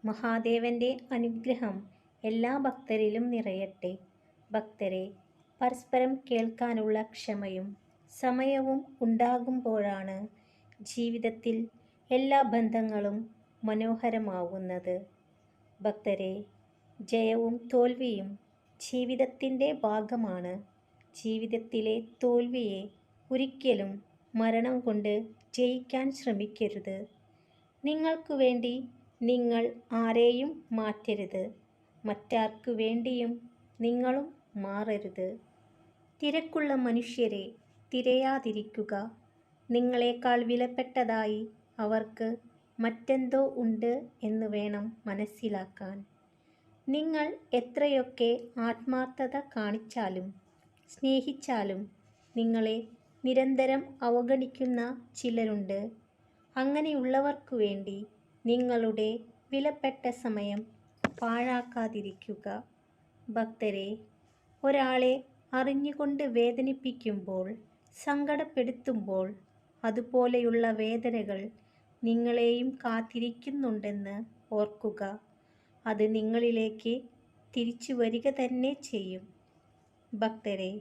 മഹാദേവന്റെ അനുഗ്രഹം എല്ലാ ഭക്തരിലും നിറയട്ടെ. ഭക്തരെ, പരസ്പരം കേൾക്കാനുള്ള ക്ഷമയും സമയവും ഉണ്ടാകുമ്പോഴാണ് ജീവിതത്തിൽ എല്ലാ ബന്ധങ്ങളും മനോഹരമാവുന്നത്. ഭക്തരെ, ജയവും തോൽവിയും ജീവിതത്തിൻ്റെ ഭാഗമാണ്. ജീവിതത്തിലെ തോൽവിയെ ഒരിക്കലും മരണം കൊണ്ട് ജയിക്കാൻ ശ്രമിക്കരുത്. നിങ്ങൾക്ക് വേണ്ടി നിങ്ങൾ ആരെയും മാറ്റരുത്. മറ്റാർക്കു വേണ്ടിയും നിങ്ങളും മാറരുത്. തിരക്കുള്ള മനുഷ്യരെ തിരയാതിരിക്കുക. നിങ്ങളെക്കാൾ വിലപ്പെട്ടതായി അവർക്ക് മറ്റെന്തോ ഉണ്ട് എന്ന് വേണം മനസ്സിലാക്കാൻ. നിങ്ങൾ എത്രയൊക്കെ ആത്മാർത്ഥത കാണിച്ചാലും സ്നേഹിച്ചാലും നിങ്ങളെ നിരന്തരം അവഗണിക്കുന്ന ചിലരുണ്ട്. അങ്ങനെയുള്ളവർക്കു വേണ്ടി നിങ്ങളുടെ വിലപ്പെട്ട സമയം പാഴാക്കാതിരിക്കുക. ഭക്തരെ, ഒരാളെ അറിഞ്ഞുകൊണ്ട് വേദനിപ്പിക്കുമ്പോൾ, സങ്കടപ്പെടുത്തുമ്പോൾ അതുപോലെയുള്ള വേദനകൾ നിങ്ങളെയും കാത്തിരിക്കുന്നുണ്ടെന്ന് ഓർക്കുക. അത് നിങ്ങളിലേക്ക് തിരിച്ചു വരിക തന്നെ ചെയ്യും. ഭക്തരെ,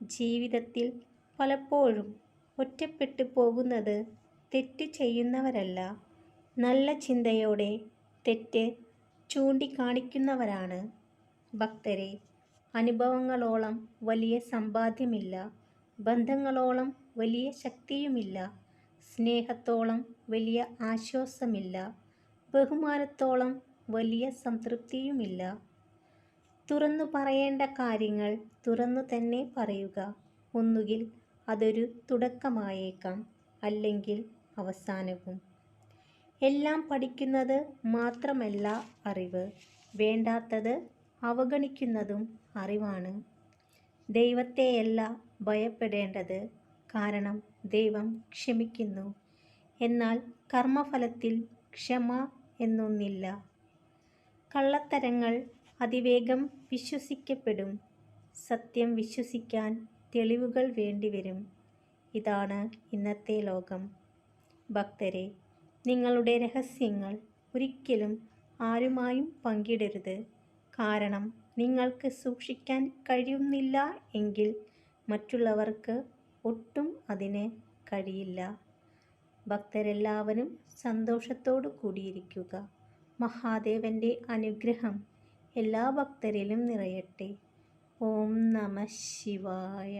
ജീവിതത്തിൽ പലപ്പോഴും ഒറ്റപ്പെട്ടു പോകുന്നത് തെറ്റ് ചെയ്യുന്നവരല്ല, നല്ല ചിന്തയോടെ തെറ്റ് ചൂണ്ടിക്കാണിക്കുന്നവരാണ്. ഭക്തരെ, അനുഭവങ്ങളോളം വലിയ സമ്പാദ്യമില്ല, ബന്ധങ്ങളോളം വലിയ ശക്തിയുമില്ല, സ്നേഹത്തോളം വലിയ ആശ്വാസമില്ല, ബഹുമാനത്തോളം വലിയ സംതൃപ്തിയുമില്ല. തുറന്നു പറയേണ്ട കാര്യങ്ങൾ തുറന്നു തന്നെ പറയുക. ഒന്നുകിൽ അതൊരു തുടക്കമായേക്കാം, അല്ലെങ്കിൽ അവസാനവും. എല്ലാം പഠിക്കുന്നത് മാത്രമല്ല അറിവ്, വേണ്ടാത്തത് അവഗണിക്കുന്നതും അറിവാണ്. ദൈവത്തെയല്ല ഭയപ്പെടേണ്ടത്, കാരണം ദൈവം ക്ഷമിക്കുന്നു. എന്നാൽ കർമ്മഫലത്തിൽ ക്ഷമ എന്നൊന്നില്ല. കള്ളത്തരങ്ങൾ അതിവേഗം വിശ്വസിക്കപ്പെടും. സത്യം വിശ്വസിക്കാൻ തെളിവുകൾ വേണ്ടിവരും. ഇതാണ് ഇന്നത്തെ ലോകം. ഭക്തരെ, നിങ്ങളുടെ രഹസ്യങ്ങൾ ഒരിക്കലും ആരുമായും പങ്കിടരുത്. കാരണം നിങ്ങൾക്ക് സൂക്ഷിക്കാൻ കഴിയുന്നില്ല എങ്കിൽ മറ്റുള്ളവർക്ക് ഒട്ടും അതിന് കഴിയില്ല. ഭക്തരെല്ലാവരും സന്തോഷത്തോടു കൂടിയിരിക്കുക. മഹാദേവന്റെ അനുഗ്രഹം എല്ലാ ഭക്തരിലും നിറയട്ടെ. ഓം നമഃ ശിവായ.